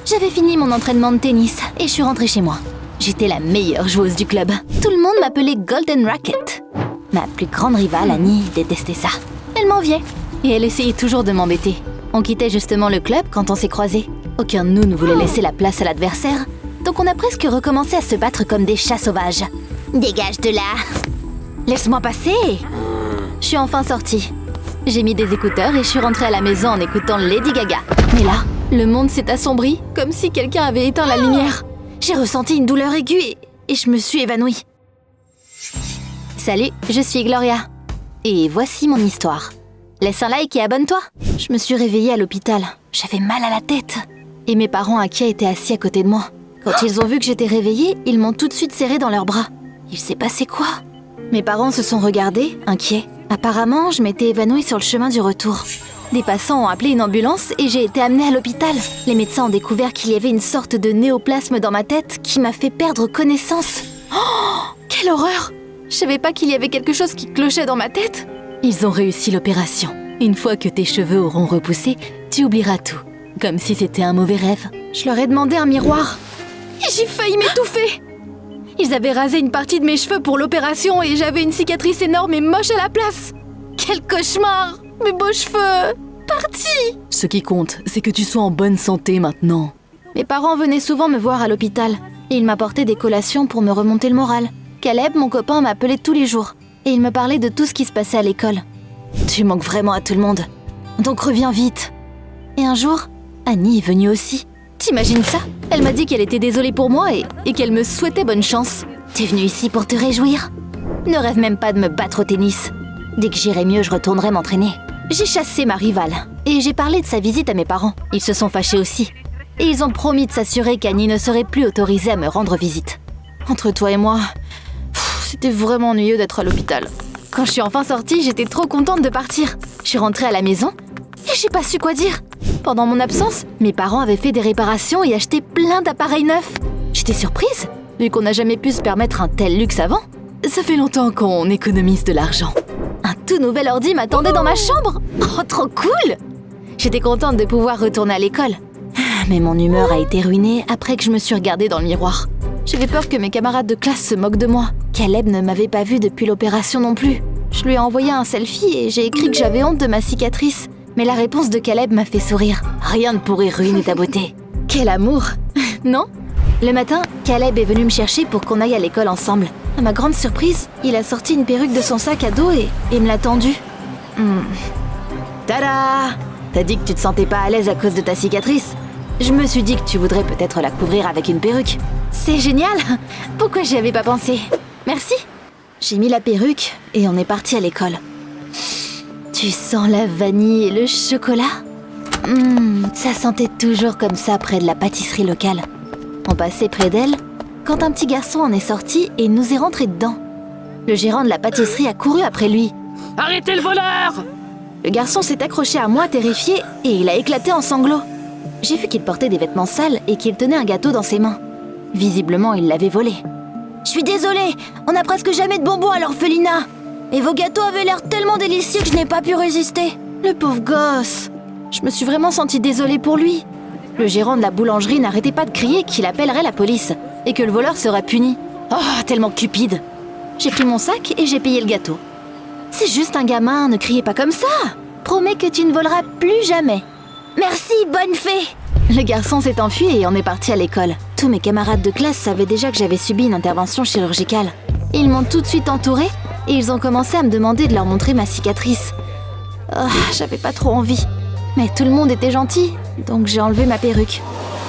J'avais fini mon entraînement de tennis et je suis rentrée chez moi. J'étais la meilleure joueuse du club. Tout le monde m'appelait Golden Racket. Ma plus grande rivale, Annie, détestait ça. Elle m'enviait et elle essayait toujours de m'embêter. On quittait justement le club quand on s'est croisés. Aucun de nous ne voulait laisser la place à l'adversaire, donc on a presque recommencé à se battre comme des chats sauvages. Dégage de là! Laisse-moi passer! Je suis enfin sortie. J'ai mis des écouteurs et je suis rentrée à la maison en écoutant Lady Gaga. Mais là, le monde s'est assombri, comme si quelqu'un avait éteint la lumière. J'ai ressenti une douleur aiguë et je me suis évanouie. Salut, je suis Gloria. Et voici mon histoire. Laisse un like et abonne-toi. Je me suis réveillée à l'hôpital. J'avais mal à la tête. Et mes parents inquiets étaient assis à côté de moi. Quand ils ont vu que j'étais réveillée, ils m'ont tout de suite serrée dans leurs bras. Il s'est passé quoi? Mes parents se sont regardés, inquiets. Apparemment, je m'étais évanouie sur le chemin du retour. Des passants ont appelé une ambulance et j'ai été amenée à l'hôpital. Les médecins ont découvert qu'il y avait une sorte de néoplasme dans ma tête qui m'a fait perdre connaissance. Oh, quelle horreur! Je savais pas qu'il y avait quelque chose qui clochait dans ma tête. Ils ont réussi l'opération. Une fois que tes cheveux auront repoussé, tu oublieras tout. Comme si c'était un mauvais rêve. Je leur ai demandé un miroir. Et j'ai failli m'étouffer. Ils avaient rasé une partie de mes cheveux pour l'opération et j'avais une cicatrice énorme et moche à la place. Quel cauchemar! Mes beaux cheveux! Partis! Ce qui compte, c'est que tu sois en bonne santé maintenant. Mes parents venaient souvent me voir à l'hôpital et ils m'apportaient des collations pour me remonter le moral. Caleb, mon copain, m'appelait tous les jours et il me parlait de tout ce qui se passait à l'école. Tu manques vraiment à tout le monde, donc reviens vite. Et un jour, Annie est venue aussi. T'imagines ça? Elle m'a dit qu'elle était désolée pour moi et qu'elle me souhaitait bonne chance. T'es venue ici pour te réjouir? Ne rêve même pas de me battre au tennis. Dès que j'irai mieux, je retournerai m'entraîner. J'ai chassé ma rivale et j'ai parlé de sa visite à mes parents. Ils se sont fâchés aussi. Et ils ont promis de s'assurer qu'Annie ne serait plus autorisée à me rendre visite. Entre toi et moi, c'était vraiment ennuyeux d'être à l'hôpital. Quand je suis enfin sortie, j'étais trop contente de partir. Je suis rentrée à la maison et j'ai pas su quoi dire. Pendant mon absence, mes parents avaient fait des réparations et acheté plein d'appareils neufs. J'étais surprise, vu qu'on n'a jamais pu se permettre un tel luxe avant. Ça fait longtemps qu'on économise de l'argent. Un tout nouvel ordi m'attendait dans ma chambre. Oh, trop cool! J'étais contente de pouvoir retourner à l'école. Mais mon humeur a été ruinée après que je me suis regardée dans le miroir. J'avais peur que mes camarades de classe se moquent de moi. Caleb ne m'avait pas vue depuis l'opération non plus. Je lui ai envoyé un selfie et j'ai écrit que j'avais honte de ma cicatrice. Mais la réponse de Caleb m'a fait sourire. Rien ne pourrait ruiner ta beauté. Quel amour! Non? Le matin, Caleb est venu me chercher pour qu'on aille à l'école ensemble. À ma grande surprise, il a sorti une perruque de son sac à dos et me l'a tendue. Tada! T'as dit que tu te sentais pas à l'aise à cause de ta cicatrice? Je me suis dit que tu voudrais peut-être la couvrir avec une perruque. C'est génial! Pourquoi j'y avais pas pensé? Merci! J'ai mis la perruque et on est parti à l'école. Tu sens la vanille et le chocolat? Ça sentait toujours comme ça près de la pâtisserie locale. On passait près d'elle quand un petit garçon en est sorti et nous est rentré dedans. Le gérant de la pâtisserie a couru après lui. Arrêtez le voleur! Le garçon s'est accroché à moi terrifié et il a éclaté en sanglots. J'ai vu qu'il portait des vêtements sales et qu'il tenait un gâteau dans ses mains. Visiblement, il l'avait volé. Je suis désolée, on n'a presque jamais de bonbons à l'orphelinat. Et vos gâteaux avaient l'air tellement délicieux que je n'ai pas pu résister. Le pauvre gosse. Je me suis vraiment sentie désolée pour lui. Le gérant de la boulangerie n'arrêtait pas de crier qu'il appellerait la police et que le voleur serait puni. Oh, tellement cupide. J'ai pris mon sac et j'ai payé le gâteau. C'est juste un gamin, ne criez pas comme ça. Promets que tu ne voleras plus jamais. Merci, bonne fée. Le garçon s'est enfui et on est parti à l'école. Tous mes camarades de classe savaient déjà que j'avais subi une intervention chirurgicale. Ils m'ont tout de suite entourée et ils ont commencé à me demander de leur montrer ma cicatrice. Oh, j'avais pas trop envie. Mais tout le monde était gentil, donc j'ai enlevé ma perruque.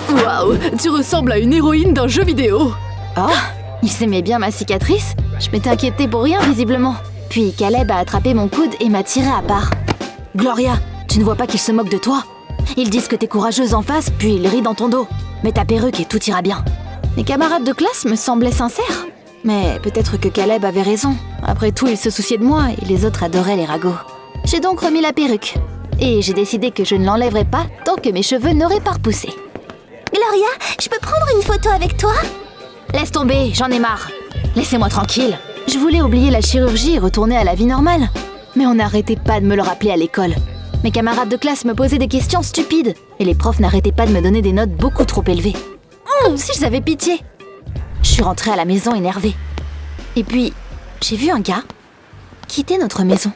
Waouh, tu ressembles à une héroïne d'un jeu vidéo. Oh, ils aimaient bien ma cicatrice. Je m'étais inquiétée pour rien, visiblement. Puis Caleb a attrapé mon coude et m'a tiré à part. Gloria, tu ne vois pas qu'ils se moquent de toi? Ils disent que t'es courageuse en face, puis ils rient dans ton dos. Mets ta perruque et tout ira bien. Mes camarades de classe me semblaient sincères. Mais peut-être que Caleb avait raison. Après tout, il se souciait de moi et les autres adoraient les ragots. J'ai donc remis la perruque. Et j'ai décidé que je ne l'enlèverais pas tant que mes cheveux n'auraient pas repoussé. Gloria, je peux prendre une photo avec toi? Laisse tomber, j'en ai marre. Laissez-moi tranquille. Je voulais oublier la chirurgie et retourner à la vie normale. Mais on n'arrêtait pas de me le rappeler à l'école. Mes camarades de classe me posaient des questions stupides et les profs n'arrêtaient pas de me donner des notes beaucoup trop élevées. Comme si je avais pitié. Je suis rentrée à la maison énervée. Et puis, j'ai vu un gars quitter notre maison.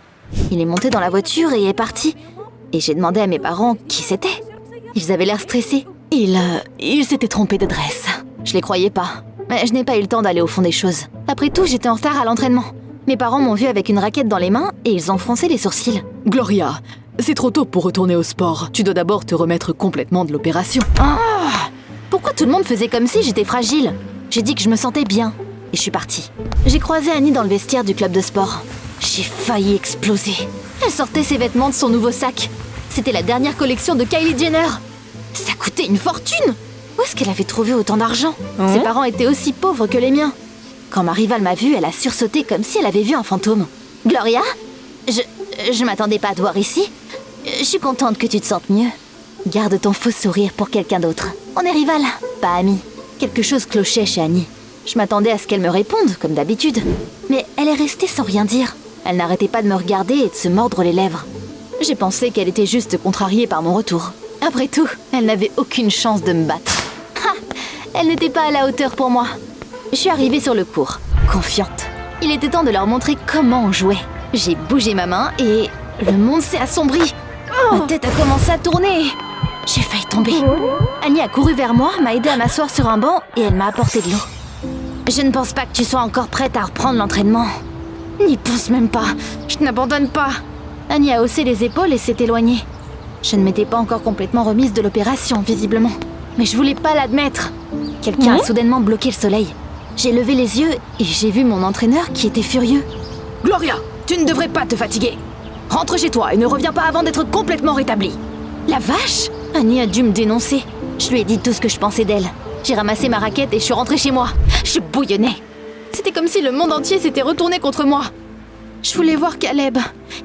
Il est monté dans la voiture et est parti. Et j'ai demandé à mes parents qui c'était. Ils avaient l'air stressés. Ils s'étaient trompés d'adresse. Je les croyais pas. Mais je n'ai pas eu le temps d'aller au fond des choses. Après tout, j'étais en retard à l'entraînement. Mes parents m'ont vue avec une raquette dans les mains et ils ont froncé les sourcils. Gloria, c'est trop tôt pour retourner au sport. Tu dois d'abord te remettre complètement de l'opération. Ah! Pourquoi tout le monde faisait comme si j'étais fragile? J'ai dit que je me sentais bien. Et je suis partie. J'ai croisé Annie dans le vestiaire du club de sport. J'ai failli exploser. Elle sortait ses vêtements de son nouveau sac. C'était la dernière collection de Kylie Jenner. Ça coûtait une fortune! Où est-ce qu'elle avait trouvé autant d'argent? Ses parents étaient aussi pauvres que les miens. Quand ma rivale m'a vue, elle a sursauté comme si elle avait vu un fantôme. Gloria? Je m'attendais pas à te voir ici. Je suis contente que tu te sentes mieux. Garde ton faux sourire pour quelqu'un d'autre. On est rivales, pas amis. Quelque chose clochait chez Annie. Je m'attendais à ce qu'elle me réponde, comme d'habitude. Mais elle est restée sans rien dire. Elle n'arrêtait pas de me regarder et de se mordre les lèvres. J'ai pensé qu'elle était juste contrariée par mon retour. Après tout, elle n'avait aucune chance de me battre. Ha! Elle n'était pas à la hauteur pour moi. Je suis arrivée sur le court, confiante. Il était temps de leur montrer comment on jouait. J'ai bougé ma main et le monde s'est assombri. Ma tête a commencé à tourner. J'ai failli tomber. Annie a couru vers moi, m'a aidée à m'asseoir sur un banc et elle m'a apporté de l'eau. Je ne pense pas que tu sois encore prête à reprendre l'entraînement. N'y pense même pas. Je n'abandonne pas. Annie a haussé les épaules et s'est éloignée. Je ne m'étais pas encore complètement remise de l'opération, visiblement. Mais je voulais pas l'admettre. Quelqu'un a soudainement bloqué le soleil. J'ai levé les yeux et j'ai vu mon entraîneur qui était furieux. Gloria, tu ne devrais pas te fatiguer. Rentre chez toi et ne reviens pas avant d'être complètement rétablie. La vache! Annie a dû me dénoncer. Je lui ai dit tout ce que je pensais d'elle. J'ai ramassé ma raquette et je suis rentrée chez moi. Je bouillonnais. C'était comme si le monde entier s'était retourné contre moi. Je voulais voir Caleb.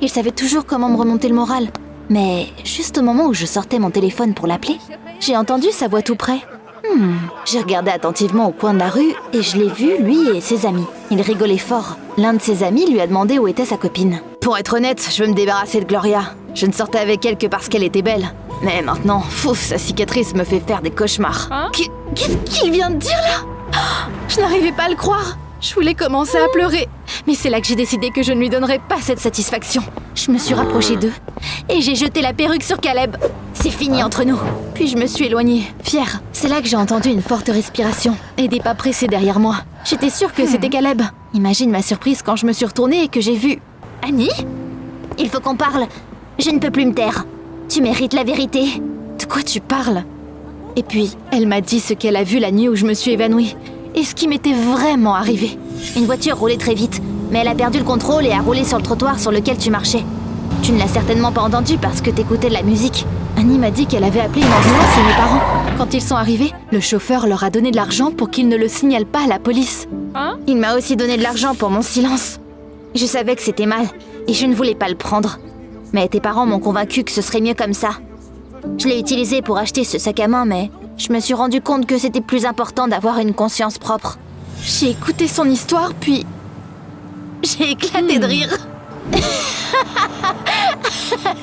Il savait toujours comment me remonter le moral. Mais juste au moment où je sortais mon téléphone pour l'appeler, j'ai entendu sa voix tout près. J'ai regardé attentivement au coin de la rue et je l'ai vu, lui et ses amis. Il rigolait fort. L'un de ses amis lui a demandé où était sa copine. Pour être honnête, je veux me débarrasser de Gloria. Je ne sortais avec elle que parce qu'elle était belle. Mais maintenant, sa cicatrice me fait faire des cauchemars. Qu'est-ce qu'il vient de dire là? Je n'arrivais pas à le croire. Je voulais commencer à pleurer. Mais c'est là que j'ai décidé que je ne lui donnerais pas cette satisfaction. Je me suis rapprochée d'eux et j'ai jeté la perruque sur Caleb. C'est fini entre nous. Puis je me suis éloignée, fière. C'est là que j'ai entendu une forte respiration et des pas pressés derrière moi. J'étais sûre que c'était Caleb. Imagine ma surprise quand je me suis retournée et que j'ai vu... Annie? Il faut qu'on parle. Je ne peux plus me taire. Tu mérites la vérité. De quoi tu parles? Et puis, elle m'a dit ce qu'elle a vu la nuit où je me suis évanouie. Et ce qui m'était vraiment arrivé. Une voiture roulait très vite, mais elle a perdu le contrôle et a roulé sur le trottoir sur lequel tu marchais. Tu ne l'as certainement pas entendu parce que t'écoutais de la musique. Annie m'a dit qu'elle avait appelé une ambulance et mes parents. Quand ils sont arrivés, le chauffeur leur a donné de l'argent pour qu'ils ne le signalent pas à la police. Il m'a aussi donné de l'argent pour mon silence. Je savais que c'était mal et je ne voulais pas le prendre. Mais tes parents m'ont convaincu que ce serait mieux comme ça. Je l'ai utilisé pour acheter ce sac à main, mais je me suis rendu compte que c'était plus important d'avoir une conscience propre. J'ai écouté son histoire, puis... j'ai éclaté de rire.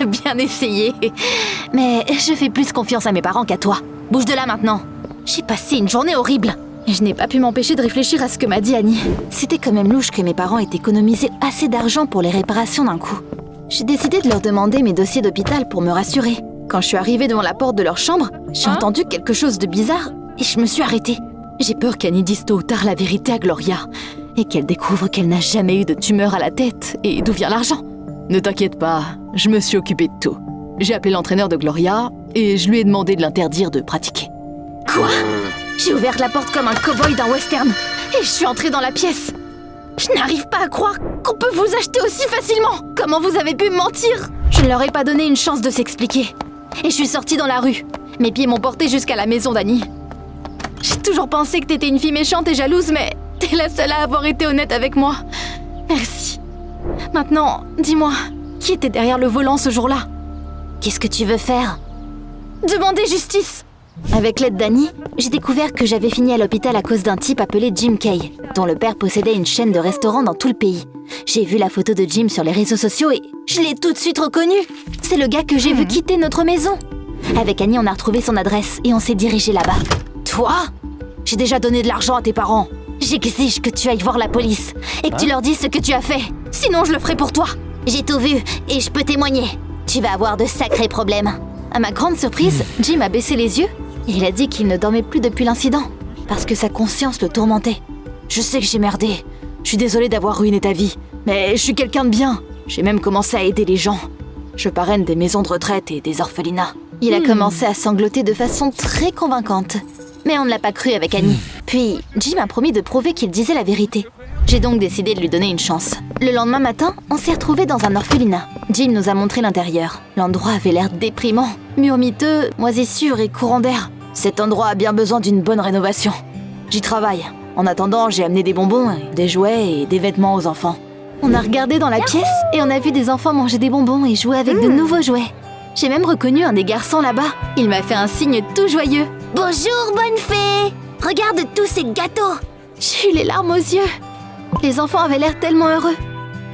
Bien essayé. Mais je fais plus confiance à mes parents qu'à toi. Bouge de là maintenant. J'ai passé une journée horrible. Et je n'ai pas pu m'empêcher de réfléchir à ce que m'a dit Annie. C'était quand même louche que mes parents aient économisé assez d'argent pour les réparations d'un coup. J'ai décidé de leur demander mes dossiers d'hôpital pour me rassurer. Quand je suis arrivée devant la porte de leur chambre, j'ai entendu quelque chose de bizarre et je me suis arrêtée. J'ai peur qu'Annie dise tôt ou tard la vérité à Gloria et qu'elle découvre qu'elle n'a jamais eu de tumeur à la tête et d'où vient l'argent. Ne t'inquiète pas, je me suis occupée de tout. J'ai appelé l'entraîneur de Gloria et je lui ai demandé de l'interdire de pratiquer. Quoi? J'ai ouvert la porte comme un cow-boy d'un western et je suis entrée dans la pièce. Je n'arrive pas à croire qu'on peut vous acheter aussi facilement. Comment vous avez pu me mentir? Je ne leur ai pas donné une chance de s'expliquer. Et je suis sortie dans la rue. Mes pieds m'ont portée jusqu'à la maison d'Annie. J'ai toujours pensé que t'étais une fille méchante et jalouse, mais t'es la seule à avoir été honnête avec moi. Merci. Maintenant, dis-moi, qui était derrière le volant ce jour-là? Qu'est-ce que tu veux faire? Demander justice! Avec l'aide d'Annie, j'ai découvert que j'avais fini à l'hôpital à cause d'un type appelé Jim Kay, dont le père possédait une chaîne de restaurants dans tout le pays. J'ai vu la photo de Jim sur les réseaux sociaux et je l'ai tout de suite reconnu. C'est le gars que j'ai vu quitter notre maison. Avec Annie, on a retrouvé son adresse et on s'est dirigé là-bas. Toi? J'ai déjà donné de l'argent à tes parents. J'exige que tu ailles voir la police et que tu leur dises ce que tu as fait. Sinon, je le ferai pour toi. J'ai tout vu et je peux témoigner. Tu vas avoir de sacrés problèmes. À ma grande surprise, Jim a baissé les yeux et il a dit qu'il ne dormait plus depuis l'incident parce que sa conscience le tourmentait. Je sais que j'ai merdé. Je suis désolée d'avoir ruiné ta vie, mais je suis quelqu'un de bien. J'ai même commencé à aider les gens. Je parraine des maisons de retraite et des orphelinats. Il a commencé à sangloter de façon très convaincante. Mais on ne l'a pas cru avec Annie. Puis, Jim a promis de prouver qu'il disait la vérité. J'ai donc décidé de lui donner une chance. Le lendemain matin, on s'est retrouvés dans un orphelinat. Jim nous a montré l'intérieur. L'endroit avait l'air déprimant. Murs miteux, moisissures et courants d'air. Cet endroit a bien besoin d'une bonne rénovation. J'y travaille. En attendant, j'ai amené des bonbons, des jouets et des vêtements aux enfants. On a regardé dans la pièce et on a vu des enfants manger des bonbons et jouer avec de nouveaux jouets. J'ai même reconnu un des garçons là-bas. Il m'a fait un signe tout joyeux. Bonjour, bonne fée! Regarde tous ces gâteaux! J'ai eu les larmes aux yeux. Les enfants avaient l'air tellement heureux.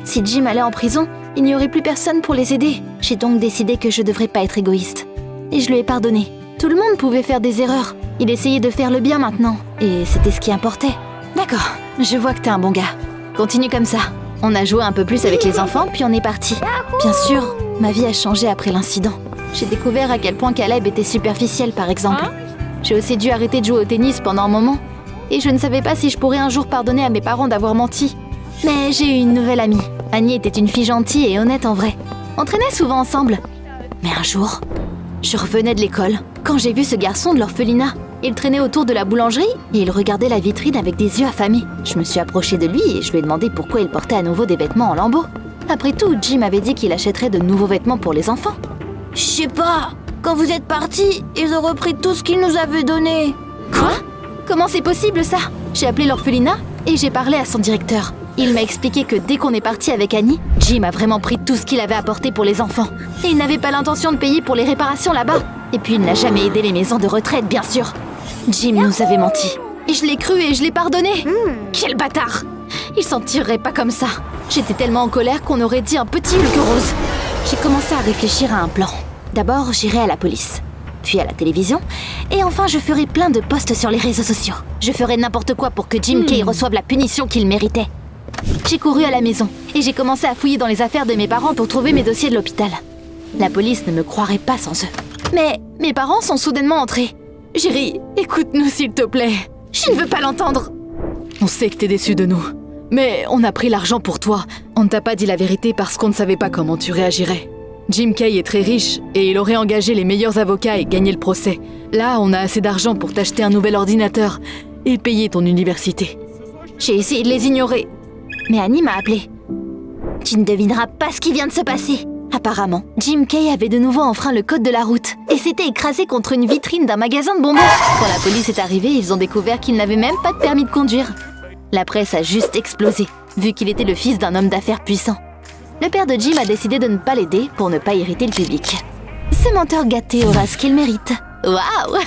Si Jim allait en prison, il n'y aurait plus personne pour les aider. J'ai donc décidé que je devrais pas être égoïste. Et je lui ai pardonné. Tout le monde pouvait faire des erreurs. Il essayait de faire le bien maintenant. Et c'était ce qui importait. D'accord, je vois que t'es un bon gars. Continue comme ça. On a joué un peu plus avec les enfants, puis on est parti. Bien sûr, ma vie a changé après l'incident. J'ai découvert à quel point Caleb était superficiel, par exemple. J'ai aussi dû arrêter de jouer au tennis pendant un moment. Et je ne savais pas si je pourrais un jour pardonner à mes parents d'avoir menti. Mais j'ai eu une nouvelle amie. Annie était une fille gentille et honnête en vrai. On traînait souvent ensemble. Mais un jour, je revenais de l'école quand j'ai vu ce garçon de l'orphelinat. Il traînait autour de la boulangerie et il regardait la vitrine avec des yeux affamés. Je me suis approchée de lui et je lui ai demandé pourquoi il portait à nouveau des vêtements en lambeaux. Après tout, Jim avait dit qu'il achèterait de nouveaux vêtements pour les enfants. Je sais pas. Quand vous êtes partis, ils ont repris tout ce qu'ils nous avaient donné. Quoi? Comment c'est possible ça? J'ai appelé l'orphelinat et j'ai parlé à son directeur. Il m'a expliqué que dès qu'on est parti avec Annie, Jim a vraiment pris tout ce qu'il avait apporté pour les enfants. Et il n'avait pas l'intention de payer pour les réparations là-bas. Et puis il n'a jamais aidé les maisons de retraite, bien sûr. Jim nous avait menti. Et je l'ai cru et je l'ai pardonné. Quel bâtard! Il s'en tirerait pas comme ça. J'étais tellement en colère qu'on aurait dit un petit Hulk rose. J'ai commencé à réfléchir à un plan. D'abord, j'irai à la police, puis à la télévision, et enfin je ferai plein de posts sur les réseaux sociaux. Je ferai n'importe quoi pour que Jim Kay reçoive la punition qu'il méritait. J'ai couru à la maison, et j'ai commencé à fouiller dans les affaires de mes parents pour trouver mes dossiers de l'hôpital. La police ne me croirait pas sans eux. Mais mes parents sont soudainement entrés. Jerry, écoute-nous s'il te plaît. Je ne veux pas l'entendre. On sait que t'es déçu de nous. Mais on a pris l'argent pour toi. On ne t'a pas dit la vérité parce qu'on ne savait pas comment tu réagirais. Jim Kay est très riche et il aurait engagé les meilleurs avocats et gagné le procès. Là, on a assez d'argent pour t'acheter un nouvel ordinateur et payer ton université. J'ai essayé de les ignorer. Mais Annie m'a appelée. Tu ne devineras pas ce qui vient de se passer. Apparemment, Jim Kay avait de nouveau enfreint le code de la route et s'était écrasé contre une vitrine d'un magasin de bonbons. Quand la police est arrivée, ils ont découvert qu'il n'avait même pas de permis de conduire. La presse a juste explosé, vu qu'il était le fils d'un homme d'affaires puissant. Le père de Jim a décidé de ne pas l'aider pour ne pas irriter le public. Ce menteur gâté aura ce qu'il mérite. Waouh!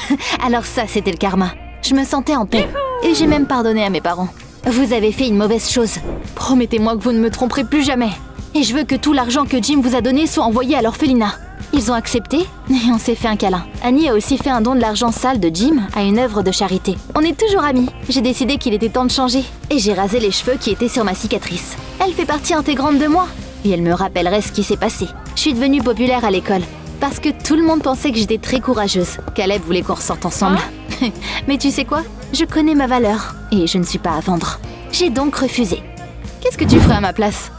Alors ça, c'était le karma. Je me sentais en paix et j'ai même pardonné à mes parents. Vous avez fait une mauvaise chose. Promettez-moi que vous ne me tromperez plus jamais. Et je veux que tout l'argent que Jim vous a donné soit envoyé à l'orphelinat. Ils ont accepté et on s'est fait un câlin. Annie a aussi fait un don de l'argent sale de Jim à une œuvre de charité. On est toujours amis. J'ai décidé qu'il était temps de changer et j'ai rasé les cheveux qui étaient sur ma cicatrice. Elle fait partie intégrante de moi et elle me rappellerait ce qui s'est passé. Je suis devenue populaire à l'école parce que tout le monde pensait que j'étais très courageuse. Caleb voulait qu'on ressorte ensemble. Mais tu sais quoi? Je connais ma valeur et je ne suis pas à vendre. J'ai donc refusé. Qu'est-ce que tu ferais à ma place?